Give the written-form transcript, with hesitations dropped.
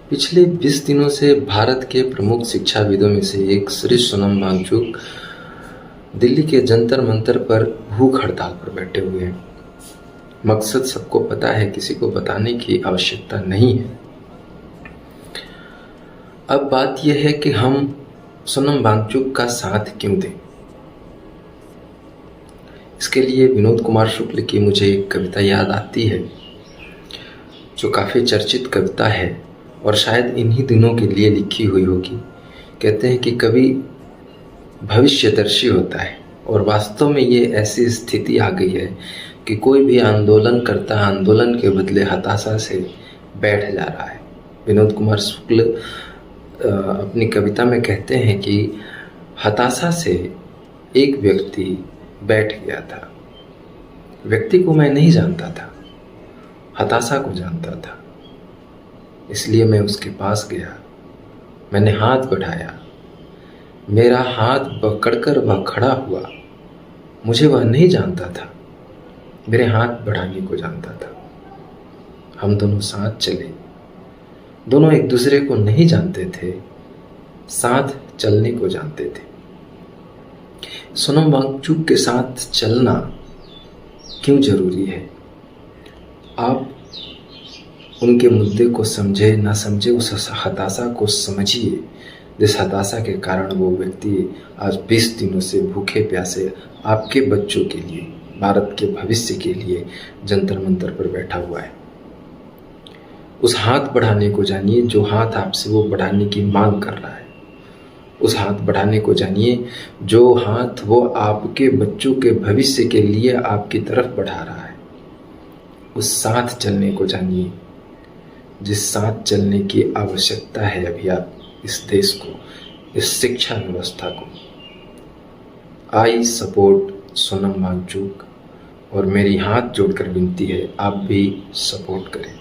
पिछले 20 दिनों से भारत के प्रमुख शिक्षाविदों में से एक श्री सोनम वांगचुक दिल्ली के जंतर मंतर पर भूख हड़ताल पर बैठे हुए हैं। मकसद सबको पता है, किसी को बताने की आवश्यकता नहीं है। अब बात यह है कि हम सोनम वांगचुक का साथ क्यों दें। इसके लिए विनोद कुमार शुक्ल की मुझे एक कविता याद आती है, जो काफ़ी चर्चित कविता है और शायद इन्हीं दिनों के लिए लिखी हुई होगी। कहते हैं कि कवि भविष्यदर्शी होता है और वास्तव में ये ऐसी स्थिति आ गई है कि कोई भी आंदोलन करता आंदोलन के बदले हताशा से बैठ जा रहा है। विनोद कुमार शुक्ल अपनी कविता में कहते हैं कि हताशा से एक व्यक्ति बैठ गया था। व्यक्ति को मैं नहीं जानता था, हताशा को जानता था, इसलिए मैं उसके पास गया। मैंने हाथ बढ़ाया, मेरा हाथ पकड़कर वह खड़ा हुआ। मुझे वह नहीं जानता था, मेरे हाथ बढ़ाने को जानता था। हम दोनों साथ चले, दोनों एक दूसरे को नहीं जानते थे, साथ चलने को जानते थे। सोनम वांगचुक के साथ चलना क्यों जरूरी है? आप उनके मुद्दे को समझे ना समझे, उस हताशा को समझिए जिस हताशा के कारण वो व्यक्ति आज 20 दिनों से भूखे प्यासे आपके बच्चों के लिए, भारत के भविष्य के लिए जंतर मंतर पर बैठा हुआ है। उस हाथ बढ़ाने को जानिए जो हाथ आपसे वो बढ़ाने की मांग कर रहा है। उस हाथ बढ़ाने को जानिए जो हाथ वो आपके बच्चों के भविष्य के लिए आपकी तरफ बढ़ा रहा है। उस साथ चलने को जानिए जिस साथ चलने की आवश्यकता है अभी आप इस देश को, इस शिक्षा व्यवस्था को। आई सपोर्ट सोनम वांगचुक और मेरी हाथ जोड़कर विनती है, आप भी सपोर्ट करें।